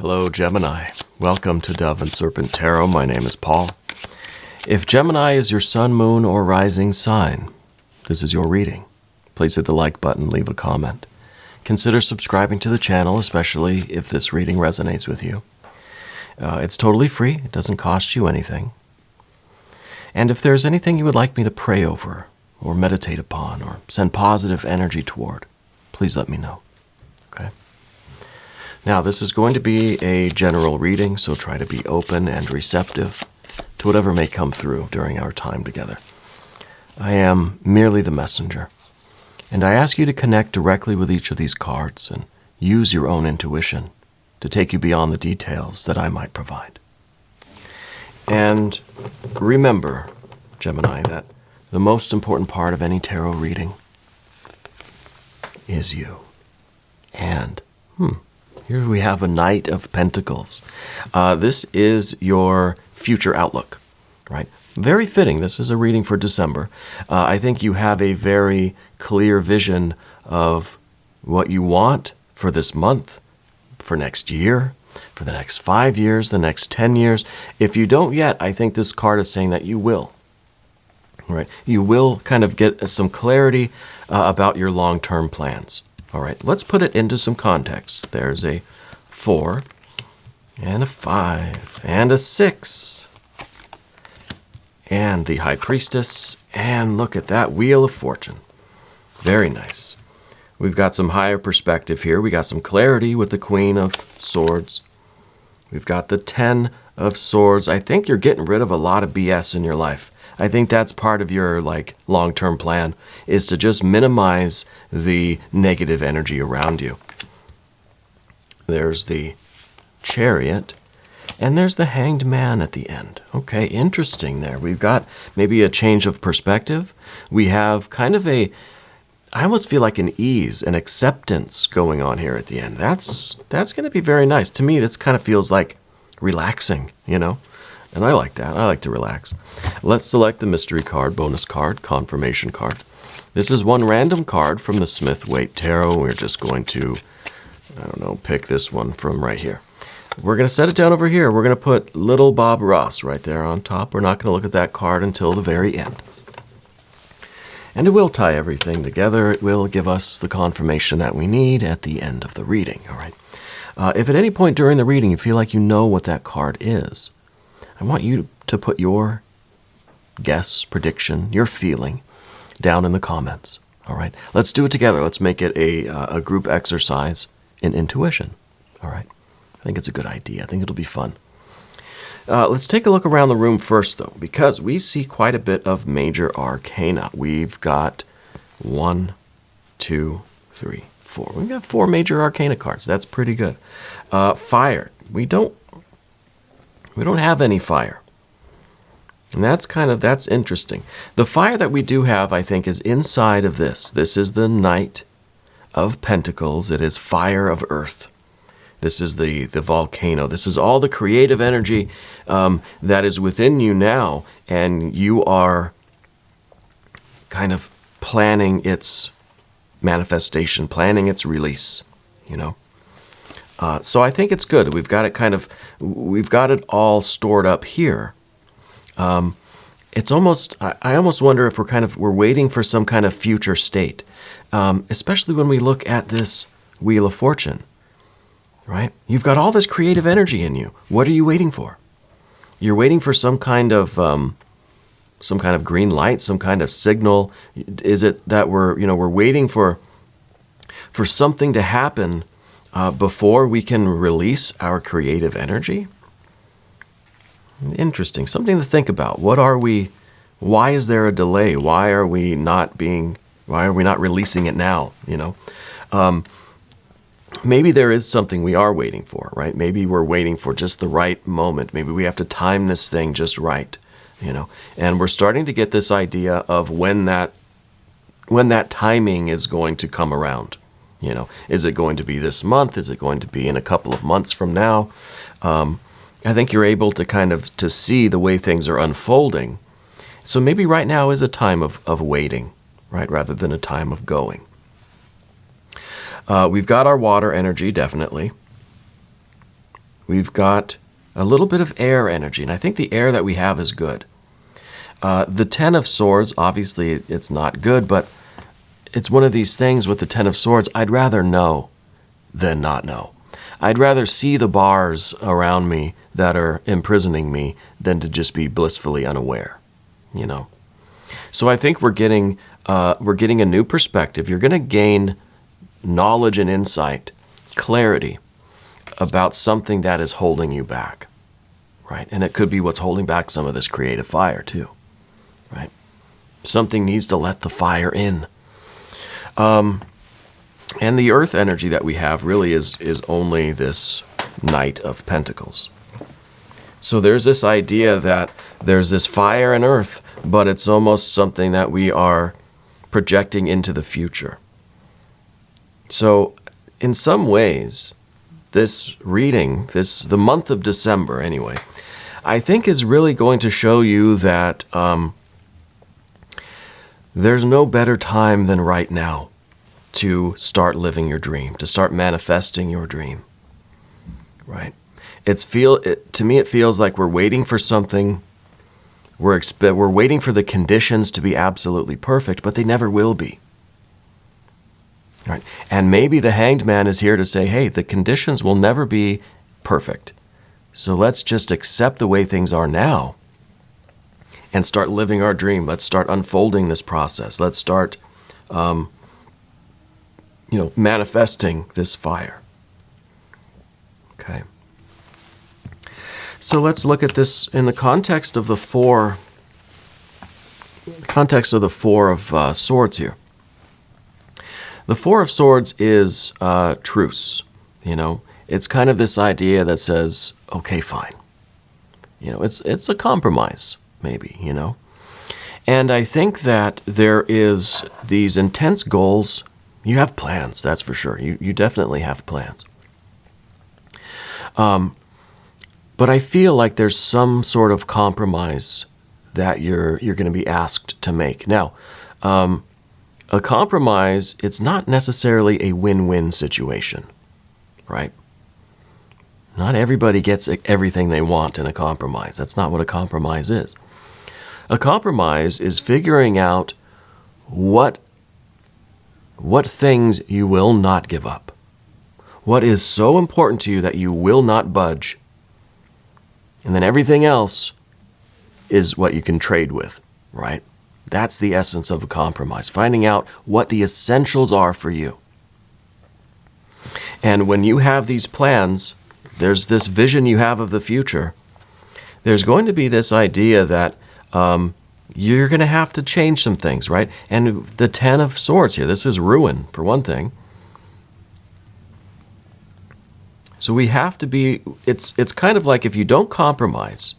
Hello, Gemini. Welcome to Dove and Serpent Tarot. My name is Paul. If Gemini is your sun, moon, or rising sign, this is your reading. Please hit the like button, leave a comment. Consider subscribing to the channel, especially if this reading resonates with you. It's totally free. It doesn't cost you anything. And if there's anything you would like me to pray over, or meditate upon, or send positive energy toward, please let me know. Okay? Now, this is going to be a general reading, so try to be open and receptive to whatever may come through during our time together. I am merely the messenger, and I ask you to connect directly with each of these cards and use your own intuition to take you beyond the details that I might provide. And remember, Gemini, that the most important part of any tarot reading is you. And, here we have a Knight of Pentacles. This is your future outlook, right? Very fitting. This is a reading for December. I think you have a very clear vision of what you want for this month, for next year, for the next 5 years, the next 10 years. If you don't yet, I think this card is saying that you will. Right? You will kind of get some clarity about your long-term plans. All right, let's put it into some context. There's a 4 and a 5 and a 6 and the High Priestess, and look at that Wheel of Fortune. Very nice. We've got some higher perspective here. We got some clarity with the Queen of Swords. We've got the 10 of Swords. I think you're getting rid of a lot of BS in your life. I think that's part of your long-term plan, is to just minimize the negative energy around you. There's the Chariot, and there's the Hanged Man at the end. Okay, interesting there. We've got maybe a change of perspective. We have kind of I almost feel like an ease, an acceptance going on here at the end. That's going to be very nice. To me, this kind of feels like relaxing, you know? And I like that. I like to relax. Let's select the mystery card, bonus card, confirmation card. This is one random card from the Smith-Waite Tarot. We're just going to, pick this one from right here. We're going to set it down over here. We're going to put little Bob Ross right there on top. We're not going to look at that card until the very end. And it will tie everything together. It will give us the confirmation that we need at the end of the reading. All right. If at any point during the reading you feel like you know what that card is, I want you to put your guess, prediction, your feeling down in the comments. All right. Let's do it together. Let's make it a group exercise in intuition. All right. I think it's a good idea. I think it'll be fun. Let's take a look around the room first, though, because we see quite a bit of major arcana. We've got 1, 2, 3, 4. We've got 4 major arcana cards. That's pretty good. Fire. We don't have any fire. And that's interesting. The fire that we do have, I think, is inside of this. This is the Knight of Pentacles. It is fire of earth. This is the volcano. This is all the creative energy that is within you now, and you are kind of planning its manifestation, planning its release, you know. So I think it's good. We've got it all stored up here. It's almost, I almost wonder if we're waiting for some kind of future state, especially when we look at this Wheel of Fortune. Right? You've got all this creative energy in you. What are you waiting for? You're waiting for some kind of green light, some kind of signal. Is it that we're waiting for something to happen before we can release our creative energy? Interesting. Something to think about. Why is there a delay? Why are we not releasing it now? You know? Maybe there is something we are waiting for, right? Maybe we're waiting for just the right moment. Maybe we have to time this thing just right, you know? And we're starting to get this idea of when that timing is going to come around, you know? Is it going to be this month? Is it going to be in a couple of months from now? I think you're able to see the way things are unfolding. So maybe right now is a time of waiting, right? Rather than a time of going. We've got our water energy, definitely. We've got a little bit of air energy, and I think the air that we have is good. The Ten of Swords, obviously it's not good, but it's one of these things with the Ten of Swords, I'd rather know than not know. I'd rather see the bars around me that are imprisoning me than to just be blissfully unaware, you know. So I think we're getting a new perspective. You're going to gain knowledge and insight, clarity about something that is holding you back, right? And it could be what's holding back some of this creative fire too, right? Something needs to let the fire in. And the earth energy that we have really is only this Knight of Pentacles. So there's this idea that there's this fire and earth, but it's almost something that we are projecting into the future. So in some ways, this reading, the month of December anyway, I think is really going to show you that there's no better time than right now to start living your dream, to start manifesting your dream, right? To me, it feels like we're waiting for something. We're waiting for the conditions to be absolutely perfect, but they never will be. Right? And maybe the Hanged Man is here to say, hey, the conditions will never be perfect. So let's just accept the way things are now and start living our dream. Let's start unfolding this process. Let's start, manifesting this fire. Okay. So let's look at this in the context of the Four of Swords here. The Four of Swords is truce. It's kind of this idea that says, okay, fine. It's a compromise, maybe, And I think that there is these intense goals. You have plans, that's for sure. You definitely have plans. But I feel like there's some sort of compromise that you're going to be asked to make. Now, a compromise, it's not necessarily a win-win situation, right? Not everybody gets everything they want in a compromise. That's not what a compromise is. A compromise is figuring out what things you will not give up. What is so important to you that you will not budge. And then everything else is what you can trade with, right? That's the essence of a compromise, finding out what the essentials are for you. And when you have these plans, there's this vision you have of the future, there's going to be this idea that you're going to have to change some things, right? And the Ten of Swords here, this is ruin, for one thing. So we have to be, it's kind of like if you don't compromise,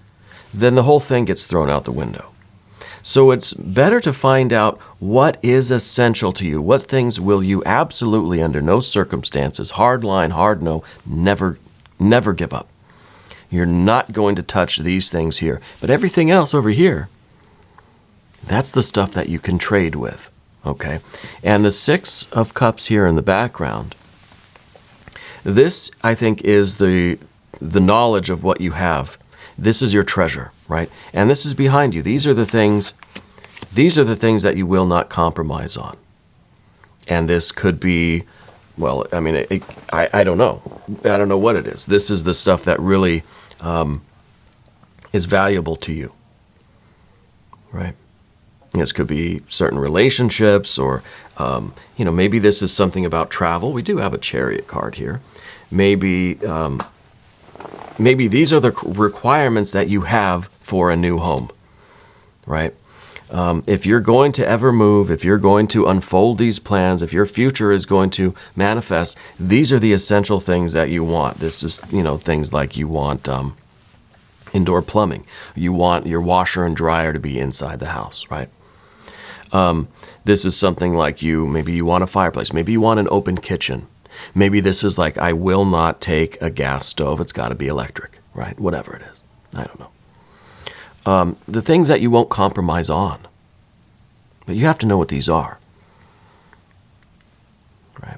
then the whole thing gets thrown out the window. So it's better to find out what is essential to you. What things will you absolutely, under no circumstances, hard line, hard no, never give up. You're not going to touch these things here. But everything else over here, that's the stuff that you can trade with, okay? And the Six of Cups here in the background, this, I think, is the knowledge of what you have. This is your treasure, right? And this is behind you. These are the things that you will not compromise on. And this could be, well, I mean, I don't know. I don't know what it is. This is the stuff that really is valuable to you, right? This could be certain relationships, or maybe this is something about travel. We do have a Chariot card here. Maybe these are the requirements that you have for a new home, right? If you're going to ever move, if you're going to unfold these plans, if your future is going to manifest, these are the essential things that you want. This is, things like you want indoor plumbing. You want your washer and dryer to be inside the house, right? This is something like maybe you want a fireplace. Maybe you want an open kitchen. Maybe this is like, I will not take a gas stove. It's got to be electric, right? Whatever it is. I don't know. The things that you won't compromise on. But you have to know what these are. Right?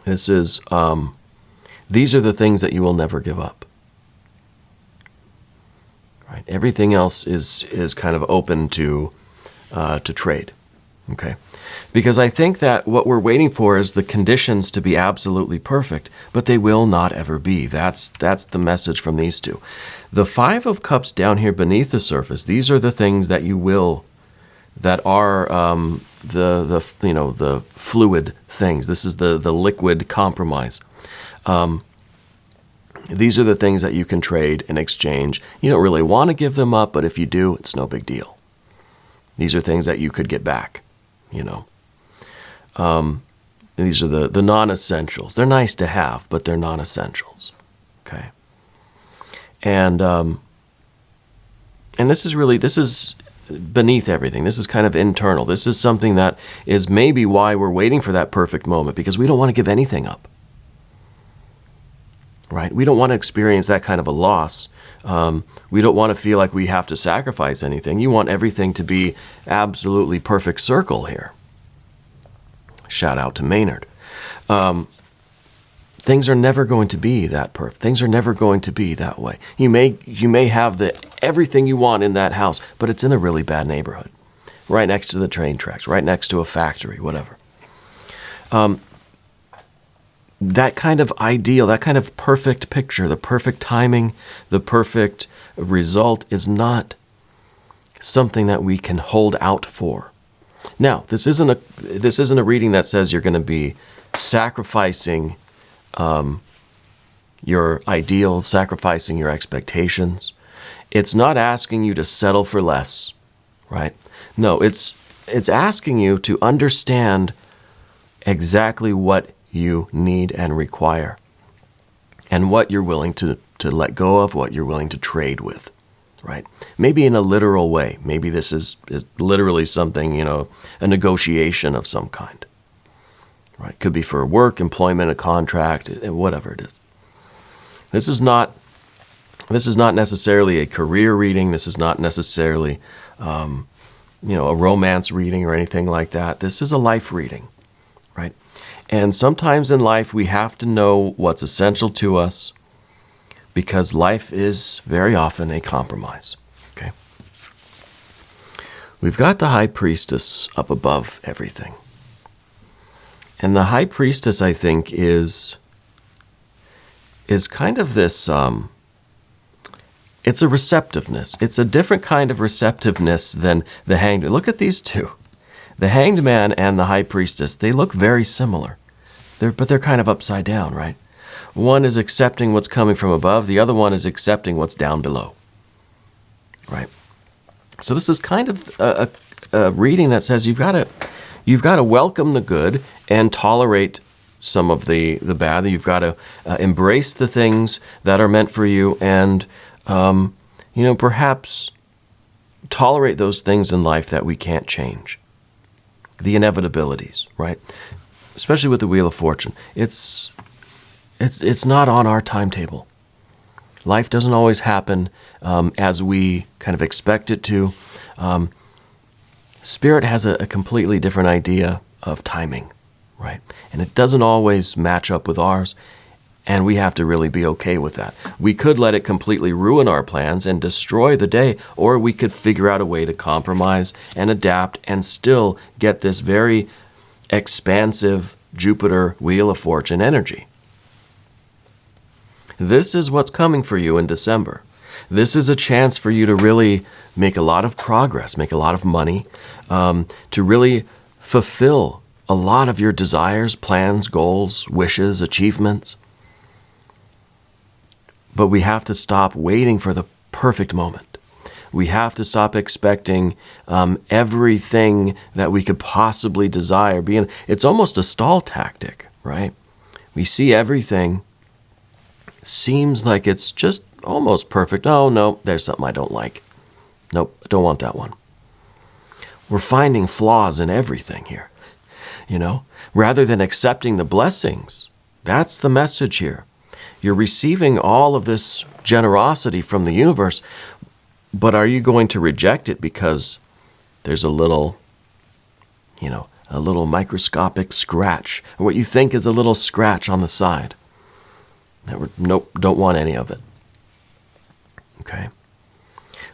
This is These are the things that you will never give up. Right? Everything else is kind of open to trade. Okay? Because I think that what we're waiting for is the conditions to be absolutely perfect, but they will not ever be. That's the message from these two. The Five of Cups down here beneath the surface, these are the things that you will, that are the fluid things. This is the liquid compromise. These are the things that you can trade and exchange. You don't really want to give them up, but if you do, it's no big deal. These are things that you could get back, you know. These are the non-essentials. They're nice to have, but they're non-essentials. Okay. And this is beneath everything. This is kind of internal. This is something that is maybe why we're waiting for that perfect moment, because we don't want to give anything up. Right? We don't want to experience that kind of a loss. We don't want to feel like we have to sacrifice anything. You want everything to be absolutely perfect circle here. Shout out to Maynard. Things are never going to be that perfect. Things are never going to be that way. You may have everything you want in that house, but it's in a really bad neighborhood, right next to the train tracks, right next to a factory, whatever. That kind of ideal, that kind of perfect picture, the perfect timing, the perfect result is not something that we can hold out for. Now, this isn't a reading that says you're going to be sacrificing your ideals, sacrificing your expectations. It's not asking you to settle for less, right? No, it's asking you to understand exactly what you need and require, and what you're willing to let go of, what you're willing to trade with, right? Maybe in a literal way. Maybe this is literally something, a negotiation of some kind, right? Could be for work, employment, a contract, whatever it is. This is not necessarily a career reading. This is not necessarily, a romance reading or anything like that. This is a life reading, right? And sometimes in life, we have to know what's essential to us, because life is very often a compromise. Okay. We've got the High Priestess up above everything. And the High Priestess, I think, is kind of this, it's a receptiveness. It's a different kind of receptiveness than the Hanged Man. Look at these two. The Hanged Man and the High Priestess, they look very similar. But they're kind of upside down, right? One is accepting what's coming from above. The other one is accepting what's down below, right? So this is kind of a reading that says you've got to welcome the good and tolerate some of the bad. You've got to embrace the things that are meant for you, and perhaps tolerate those things in life that we can't change. The inevitabilities, right? Especially with the Wheel of Fortune. It's not on our timetable. Life doesn't always happen as we kind of expect it to. Spirit has a completely different idea of timing, right? And it doesn't always match up with ours, and we have to really be okay with that. We could let it completely ruin our plans and destroy the day, or we could figure out a way to compromise and adapt and still get this very expansive Jupiter Wheel of Fortune energy. This is what's coming for you in December. This is a chance for you to really make a lot of progress, make a lot of money, to really fulfill a lot of your desires, plans, goals, wishes, achievements. But we have to stop waiting for the perfect moment. We have to stop expecting everything that we could possibly desire. It's almost a stall tactic, right? We see everything, seems like it's just almost perfect. Oh, no, there's something I don't like. Nope, I don't want that one. We're finding flaws in everything here, rather than accepting the blessings. That's the message here. You're receiving all of this generosity from the universe, but are you going to reject it because there's a little microscopic scratch, or what you think is a little scratch on the side? Nope, don't want any of it. Okay?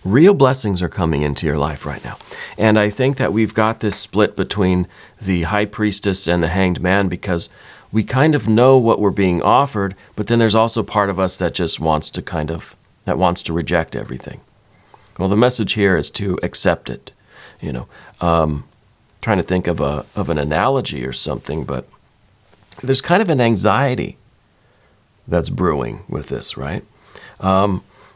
Real blessings are coming into your life right now. And I think that we've got this split between the high priestess and the hanged man because we kind of know what we're being offered, but then there's also part of us that just wants to reject everything. Well, the message here is to accept it. Trying to think of an analogy or something, but there's kind of an anxiety that's brewing with this, right?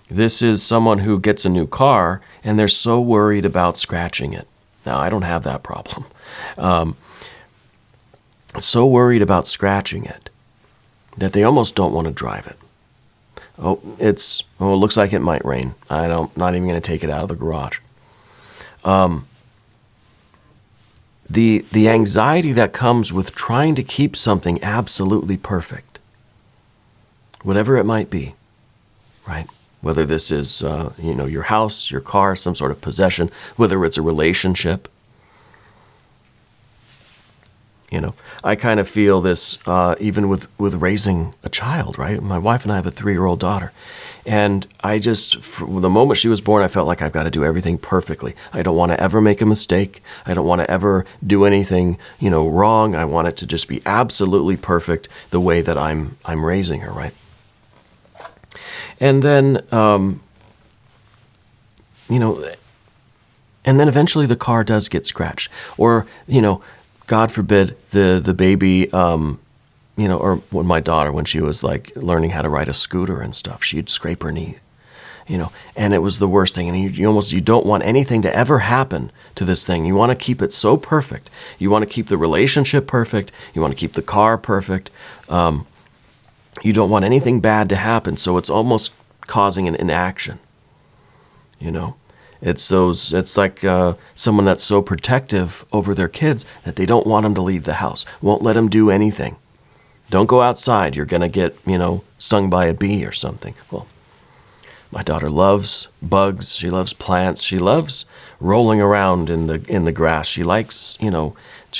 This is someone who gets a new car and they're so worried about scratching it. Now, I don't have that problem. So worried about scratching it that they almost don't want to drive it. It looks like it might rain. Not even going to take it out of the garage. The anxiety that comes with trying to keep something absolutely perfect, whatever it might be, right? Whether this is, your house, your car, some sort of possession, whether it's a relationship. I kind of feel this even with raising a child, right? My wife and I have a 3-year-old daughter. And from the moment she was born, I felt like I've got to do everything perfectly. I don't want to ever make a mistake. I don't want to ever do anything, wrong. I want it to just be absolutely perfect the way that I'm raising her, right? And then, and then eventually the car does get scratched. Or, God forbid, the baby, or when my daughter, when she was like learning how to ride a scooter and stuff, she'd scrape her knee, and it was the worst thing. And you don't want anything to ever happen to this thing. You want to keep it so perfect. You want to keep the relationship perfect. You want to keep the car perfect. You don't want anything bad to happen. So it's almost causing an inaction, It's like someone that's so protective over their kids that they don't want them to leave the house, won't let them do anything. Don't go outside. You're going to get, stung by a bee or something. Well, my daughter loves bugs. She loves plants. She loves rolling around in the grass. She likes, she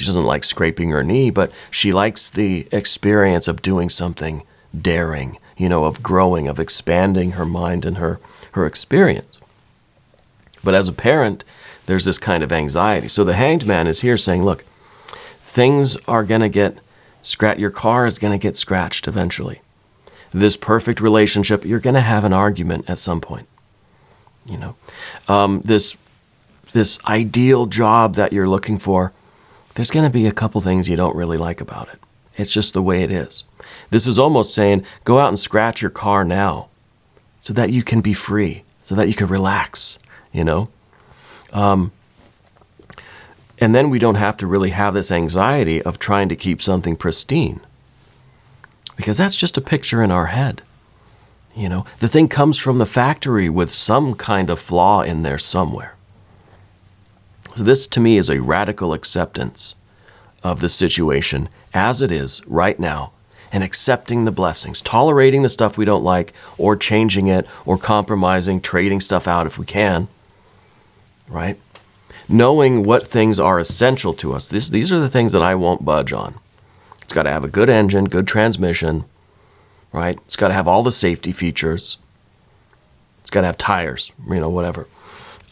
doesn't like scraping her knee, but she likes the experience of doing something daring, of growing, of expanding her mind and her experience. But as a parent, there's this kind of anxiety. So the hanged man is here saying, look, things are going to get scratched. Your car is going to get scratched eventually. This perfect relationship, you're going to have an argument at some point. This ideal job that you're looking for, there's going to be a couple things you don't really like about it. It's just the way it is. This is almost saying, go out and scratch your car now so that you can be free, so that you can relax. And then we don't have to really have this anxiety of trying to keep something pristine, because that's just a picture in our head. The thing comes from the factory with some kind of flaw in there somewhere. So this to me is a radical acceptance of the situation as it is right now, and accepting the blessings, tolerating the stuff we don't like, or changing it, or compromising, trading stuff out if we can. Right? Knowing what things are essential to us. These are the things that I won't budge on. It's got to have a good engine, good transmission, right? It's got to have all the safety features. It's got to have tires, whatever.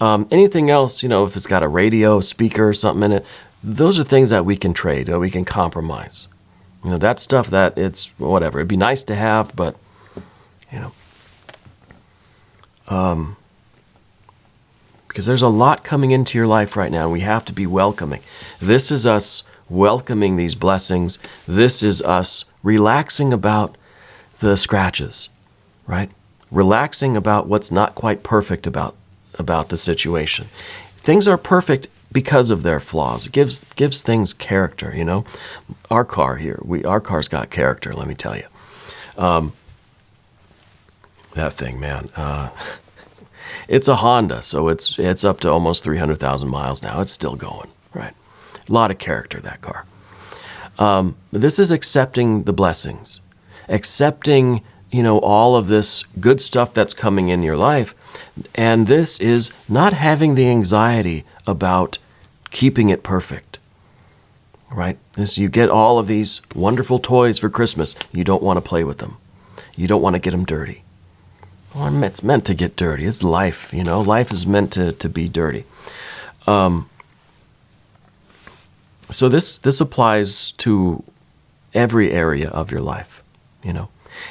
Anything else, if it's got a radio, speaker, or something in it, those are things that we can trade, that we can compromise. That stuff that it's whatever. It'd be nice to have, but, because there's a lot coming into your life right now, and we have to be welcoming. This is us welcoming these blessings. This is us relaxing about the scratches, right? Relaxing about what's not quite perfect about the situation. Things are perfect because of their flaws. It gives things character, Our car here, our car's got character, let me tell you. That thing, man. It's a Honda, so it's up to almost 300,000 miles now. It's still going, right? A lot of character, that car. This is accepting the blessings, accepting, all of this good stuff that's coming in your life. And this is not having the anxiety about keeping it perfect, right? You get all of these wonderful toys for Christmas. You don't want to play with them. You don't want to get them dirty. Well, it's meant to get dirty. It's life, Life is meant to be dirty. So this applies to every area of your life,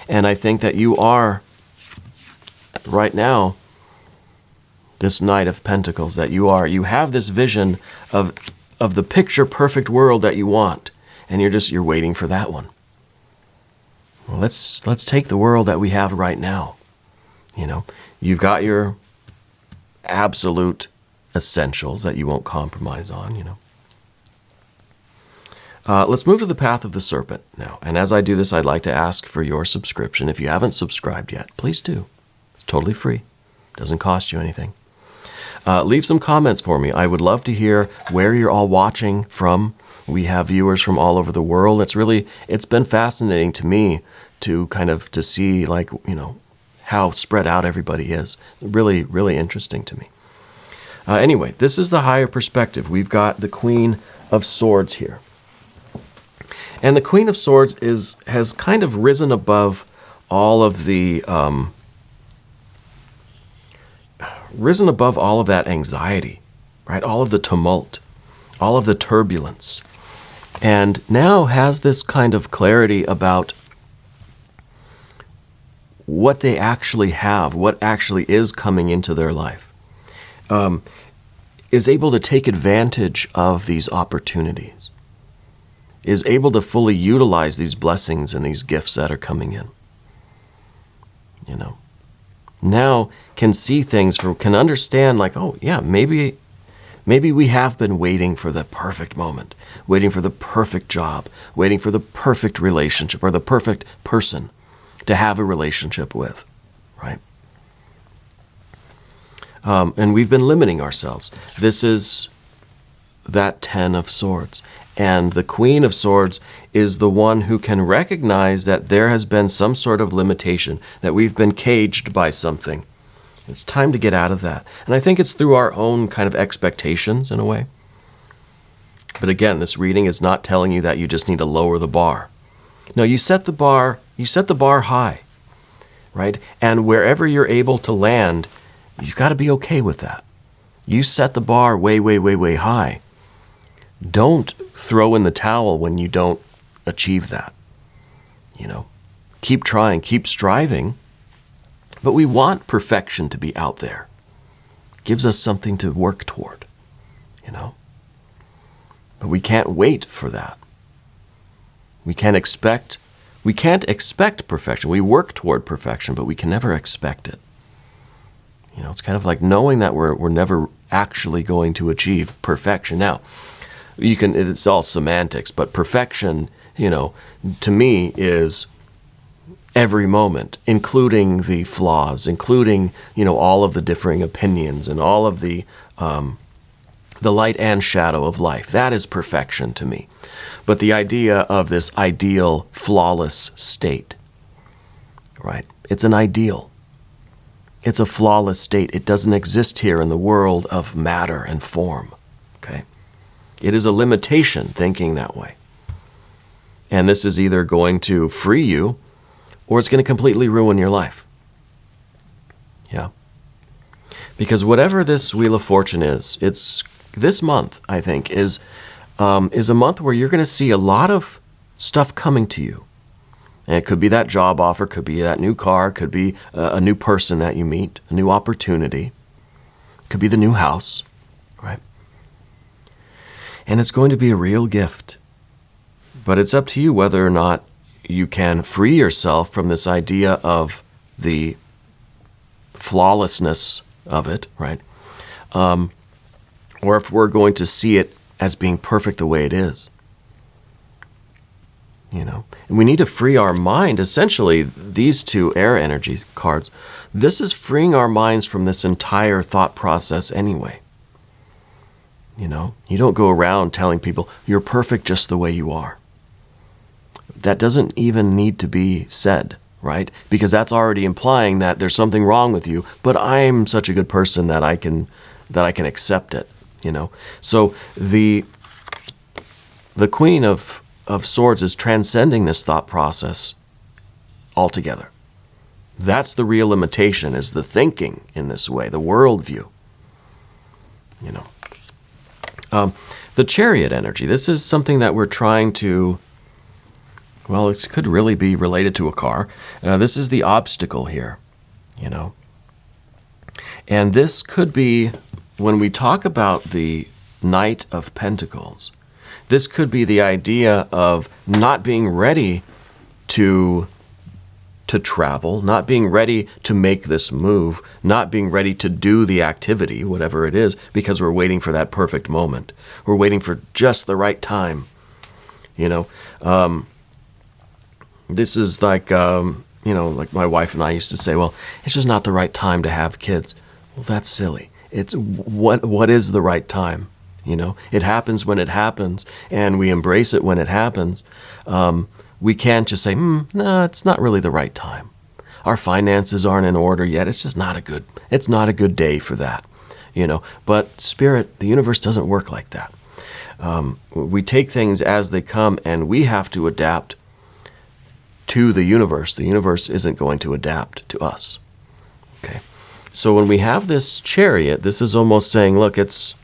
And I think that you are, right now, this Knight of Pentacles, that you have this vision of the picture-perfect world that you want, and you're waiting for that one. Well, let's take the world that we have right now. You've got your absolute essentials that you won't compromise on, Let's move to the path of the serpent now. And as I do this, I'd like to ask for your subscription. If you haven't subscribed yet, please do. It's totally free. Doesn't cost you anything. Leave some comments for me. I would love to hear where you're all watching from. We have viewers from all over the world. It's been fascinating to me to to see how spread out everybody is. Really, really interesting to me. Anyway, this is the higher perspective. We've got the Queen of Swords here. And the Queen of Swords has kind of risen above all of the that anxiety, right? All of the tumult, all of the turbulence, and now has this kind of clarity about what they actually have, what actually is coming into their life, is able to take advantage of these opportunities, is able to fully utilize these blessings and these gifts that are coming in. Now can see things, can understand oh yeah, maybe we have been waiting for the perfect moment, waiting for the perfect job, waiting for the perfect relationship or the perfect person to have a relationship with, right? And we've been limiting ourselves. This is that 10 of Swords. And the Queen of Swords is the one who can recognize that there has been some sort of limitation, that we've been caged by something. It's time to get out of that. And I think it's through our own kind of expectations in a way. But again, this reading is not telling you that you just need to lower the bar. No, you set the bar high, right? And wherever you're able to land, you've got to be okay with that. You set the bar way, way, way, way high. Don't throw in the towel when you don't achieve that. Keep trying, keep striving, but we want perfection to be out there. It gives us something to work toward, But we can't wait for that. We can't expect perfection. We work toward perfection, but we can never expect it. It's kind of like knowing that we're never actually going to achieve perfection. Now, it's all semantics, but perfection, to me is every moment, including the flaws, including, all of the differing opinions and all of the light and shadow of life. That is perfection to me. But the idea of this ideal, flawless state, right? It's an ideal. It's a flawless state. It doesn't exist here in the world of matter and form, okay? It is a limitation thinking that way. And this is either going to free you or it's going to completely ruin your life. Yeah. Because whatever this Wheel of Fortune is, it's this month, I think, is a month where you're going to see a lot of stuff coming to you. And it could be that job offer, could be that new car, could be a new person that you meet, a new opportunity, could be the new house, right? And it's going to be a real gift. But it's up to you whether or not you can free yourself from this idea of the flawlessness of it, right? Or if we're going to see it as being perfect the way it is. And we need to free our mind. Essentially, these two air energy cards, this is freeing our minds from this entire thought process anyway. You don't go around telling people, you're perfect just the way you are. That doesn't even need to be said, right? Because that's already implying that there's something wrong with you, but I'm such a good person that I can accept it, So the Queen of Swords is transcending this thought process altogether, That's the real limitation, is the thinking in this way, the worldview. You know, the chariot energy. This is something that we're trying to. Well, it could really be related to a car. This is the obstacle here. You know, and this could be when we talk about the Knight of Pentacles. This could be the idea of not being ready to travel, not being ready to make this move, not being ready to do the activity, whatever it is, because we're waiting for that perfect moment. We're waiting for just the right time. You know, this is like, you know, like my wife and I used to say, well, it's just not the right time to have kids. Well, that's silly. It's what is the right time? You know, it happens when it happens, and we embrace it when it happens. We can't just say, no, it's not really the right time. Our finances aren't in order yet. It's just not a good day for that, you know. But Spirit, the universe doesn't work like that. We take things as they come, and we have to adapt to the universe. The universe isn't going to adapt to us. Okay. So when we have this chariot, this is almost saying, look, it's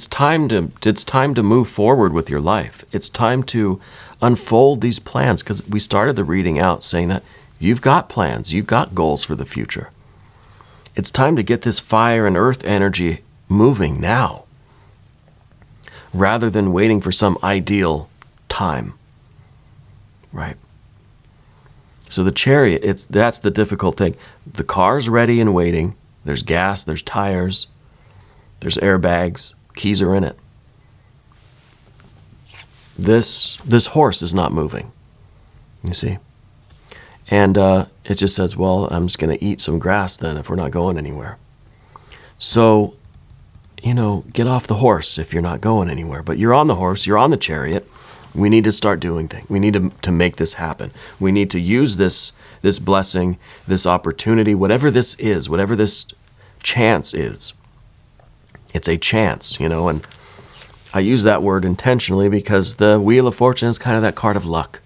time to move forward with your life. It's time to unfold these plans, because we started the reading out saying that you've got plans, you've got goals for the future. It's time to get this fire and earth energy moving now, rather than waiting for some ideal time, right? So the chariot, that's the difficult thing. The car's ready and waiting. There's gas, there's tires, there's airbags, keys are in it. This horse is not moving, you see. And it just says, well, I'm just going to eat some grass then if we're not going anywhere. So, you know, get off the horse if you're not going anywhere. But you're on the horse, you're on the chariot. We need to start doing things. We need to make this happen. We need to use this blessing, this opportunity, whatever this is, whatever this chance is. It's a chance, you know, and I use that word intentionally because the Wheel of Fortune is kind of that card of luck,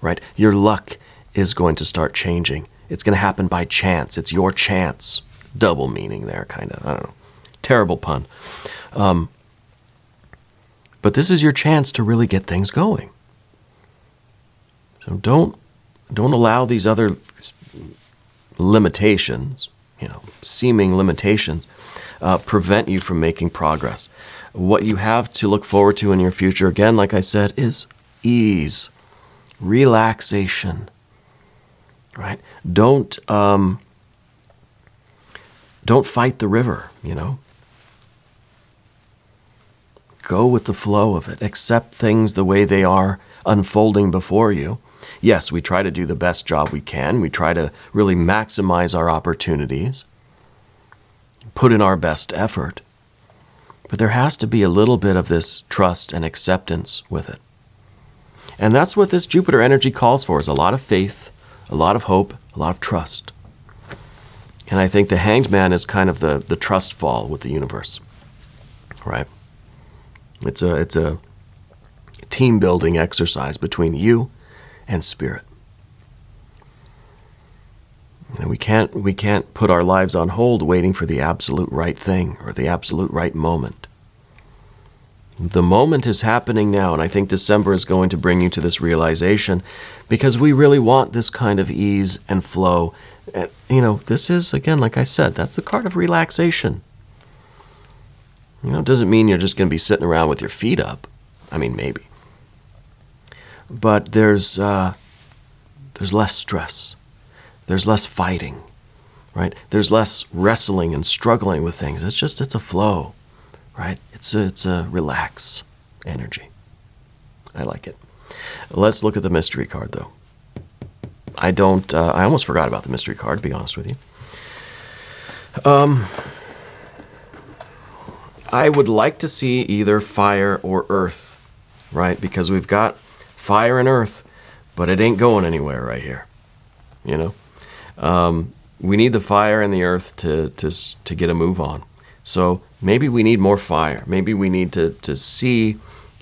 right? Your luck is going to start changing. It's going to happen by chance. It's your chance. Double meaning there, kind of. I don't know. Terrible pun. But this is your chance to really get things going. So don't allow these other limitations, you know, seeming limitations, prevent you from making progress. What you have to look forward to in your future, again, like I said, is ease, relaxation, right? Don't fight the river, you know. Go with the flow of it. Accept things the way they are unfolding before you. Yes, we try to do the best job we can. We try to really maximize our opportunities, put in our best effort. But there has to be a little bit of this trust and acceptance with it. And that's what this Jupiter energy calls for, is a lot of faith, a lot of hope, a lot of trust. And I think the Hanged Man is kind of the trust fall with the universe, right? It's a team building exercise between you and Spirit. And we can't put our lives on hold waiting for the absolute right thing or the absolute right moment. The moment is happening now, and I think December is going to bring you to this realization, because we really want this kind of ease and flow. And, you know, this is, again, like I said, that's the card of relaxation. You know, it doesn't mean you're just going to be sitting around with your feet up. I mean, maybe. But there's less stress. There's less fighting, right? There's less wrestling and struggling with things. It's a flow, right? It's a relax energy. I like it. Let's look at the mystery card, though. I almost forgot about the mystery card, to be honest with you. I would like to see either fire or earth, right? Because we've got fire and earth, but it ain't going anywhere right here, you know? We need the fire and the earth to get a move on. So maybe we need more fire. Maybe we need to see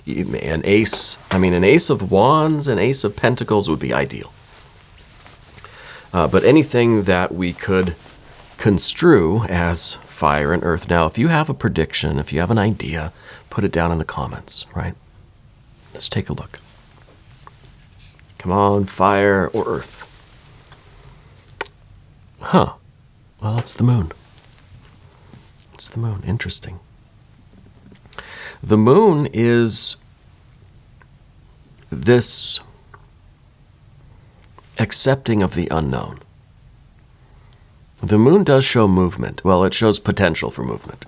an ace. I mean, an ace of wands, an ace of pentacles would be ideal. but anything that we could construe as fire and earth. Now, if you have a prediction, if you have an idea, put it down in the comments, right? Let's take a look. Come on, fire or earth? Huh. Well, it's the moon. It's the moon. Interesting. The moon is this accepting of the unknown. The moon does show movement. Well, it shows potential for movement.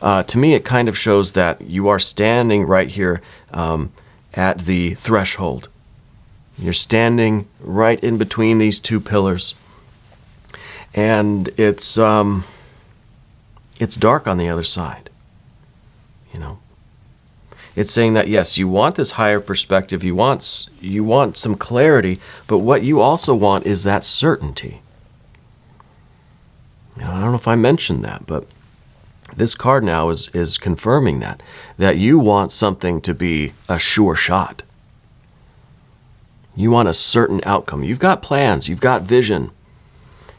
To me, it kind of shows that you are standing right here at the threshold. You're standing right in between these two pillars. And it's dark on the other side. You know, it's saying that, yes, you want this higher perspective, you want some clarity, but what you also want is that certainty. You know, I don't know if I mentioned that, but this card now is confirming that you want something to be a sure shot. You want a certain outcome. You've got plans, you've got vision.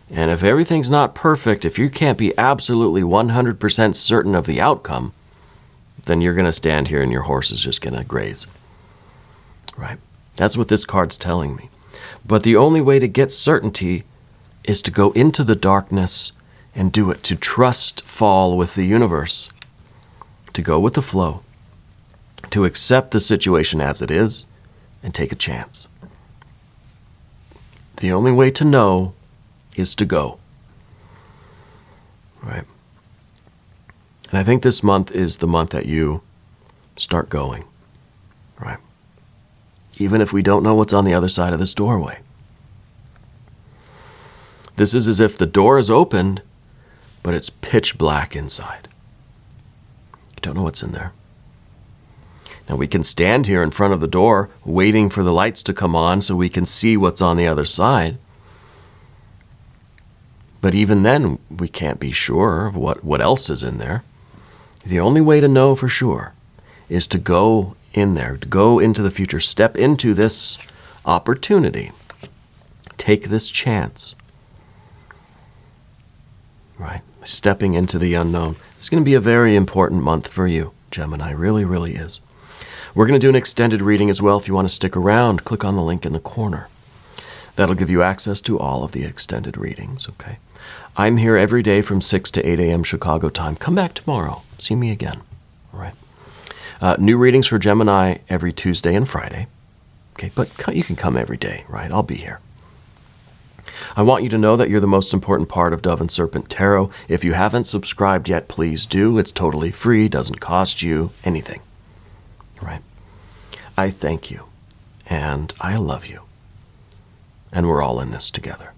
And if everything's not perfect, if you can't be absolutely 100% certain of the outcome, then you're going to stand here and your horse is just going to graze. Right? That's what this card's telling me. But the only way to get certainty is to go into the darkness and do it, to trust fall with the universe, to go with the flow, to accept the situation as it is and take a chance. The only way to know is to go. Right? And I think this month is the month that you start going. Right? Even if we don't know what's on the other side of this doorway. This is as if the door is opened, but it's pitch black inside. You don't know what's in there. Now we can stand here in front of the door waiting for the lights to come on so we can see what's on the other side. But even then, we can't be sure of what else is in there. The only way to know for sure is to go in there, to go into the future, step into this opportunity, take this chance. Right? Stepping into the unknown. It's going to be a very important month for you, Gemini. Really, really is. We're going to do an extended reading as well. If you want to stick around, click on the link in the corner. That'll give you access to all of the extended readings, okay? I'm here every day from 6 to 8 a.m. Chicago time. Come back tomorrow. See me again, all right? New readings for Gemini every Tuesday and Friday. Okay, but you can come every day, right? I'll be here. I want you to know that you're the most important part of Dove and Serpent Tarot. If you haven't subscribed yet, please do. It's totally free, doesn't cost you anything, right? I thank you, and I love you, and we're all in this together.